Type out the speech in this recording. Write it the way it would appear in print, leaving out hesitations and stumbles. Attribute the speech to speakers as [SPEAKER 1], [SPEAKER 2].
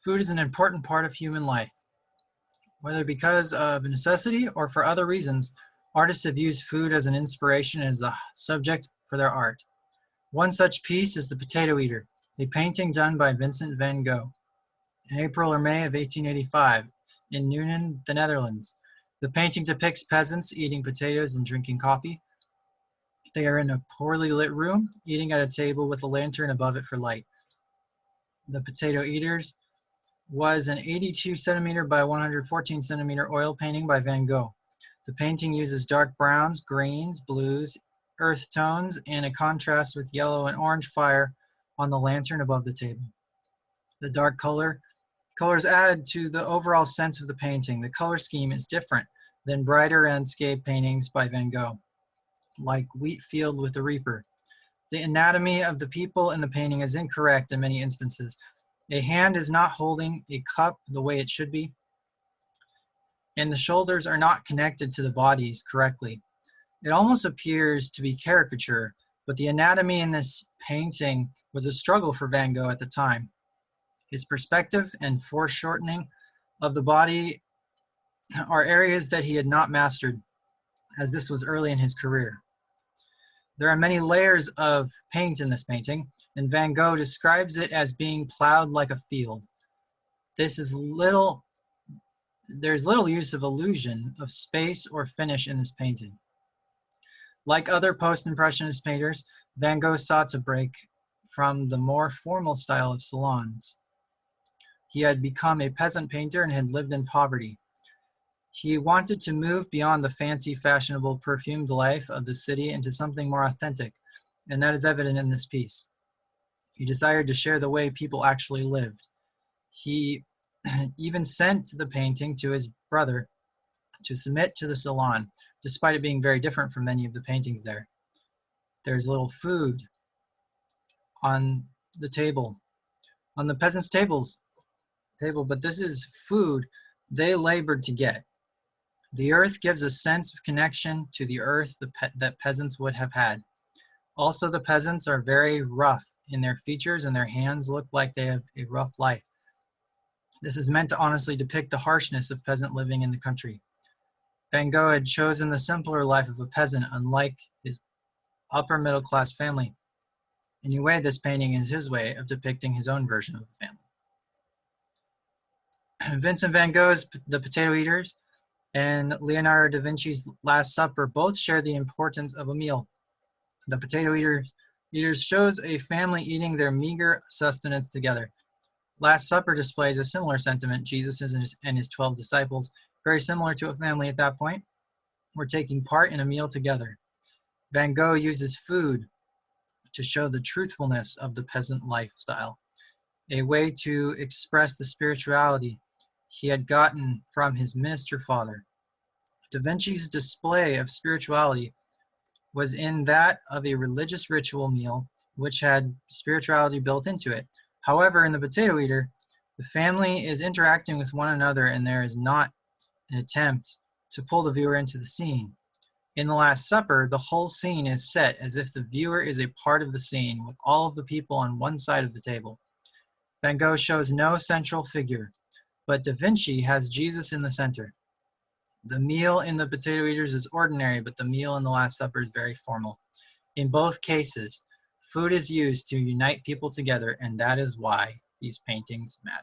[SPEAKER 1] Food is an important part of human life. Whether because of necessity or for other reasons, artists have used food as an inspiration and as the subject for their art. One such piece is The Potato Eater, a painting done by Vincent Van Gogh in April or May of 1885 in Nuenen, the Netherlands. The painting depicts peasants eating potatoes and drinking coffee. They are in a poorly lit room, eating at a table with a lantern above it for light. The Potato Eaters was an 82 centimeter by 114 centimeter oil painting by Van Gogh. The painting uses dark browns, greens, blues, earth tones, and a contrast with yellow and orange fire on the lantern above the table. The dark colors add to the overall sense of the painting. The color scheme is different than brighter landscape paintings by Van Gogh, like Wheat Field with the Reaper. The anatomy of the people in the painting is incorrect in many instances. A hand is not holding a cup the way it should be, and the shoulders are not connected to the bodies correctly. It almost appears to be caricature, but the anatomy in this painting was a struggle for Van Gogh at the time. His perspective and foreshortening of the body are areas that he had not mastered, as this was early in his career. There are many layers of paint in this painting, and Van Gogh describes it as being plowed like a field. There's little use of illusion of space or finish in this painting. Like other post-impressionist painters, Van Gogh sought to break from the more formal style of salons. He had become a peasant painter and had lived in poverty. He wanted to move beyond the fancy, fashionable, perfumed life of the city into something more authentic, and that is evident in this piece. He desired to share the way people actually lived. He even sent the painting to his brother to submit to the salon, despite it being very different from many of the paintings there. There's little food on the table, on the peasants' table, but this is food they labored to get. The earth gives a sense of connection to the earth that peasants would have had. Also, the peasants are very rough in their features, and their hands look like they have a rough life. This is meant to honestly depict the harshness of peasant living in the country. Van Gogh had chosen the simpler life of a peasant, unlike his upper middle class family. In a way, this painting is his way of depicting his own version of a family. Vincent Van Gogh's The Potato Eaters and Leonardo da Vinci's Last Supper both share the importance of a meal. The Potato Eaters shows a family eating their meager sustenance together. Last Supper displays a similar sentiment. Jesus and his 12 disciples, very similar to a family at that point, were taking part in a meal together. Van Gogh uses food to show the truthfulness of the peasant lifestyle, a way to express the spirituality he had gotten from his minister father. Da Vinci's display of spirituality was in that of a religious ritual meal, which had spirituality built into it. However, in The Potato Eater, the family is interacting with one another, and there is not an attempt to pull the viewer into the scene. In The Last Supper, the whole scene is set as if the viewer is a part of the scene, with all of the people on one side of the table. Van Gogh shows no central figure, but Da Vinci has Jesus in the center. The meal in The Potato Eaters is ordinary, but the meal in The Last Supper is very formal. In both cases, food is used to unite people together, and that is why these paintings matter.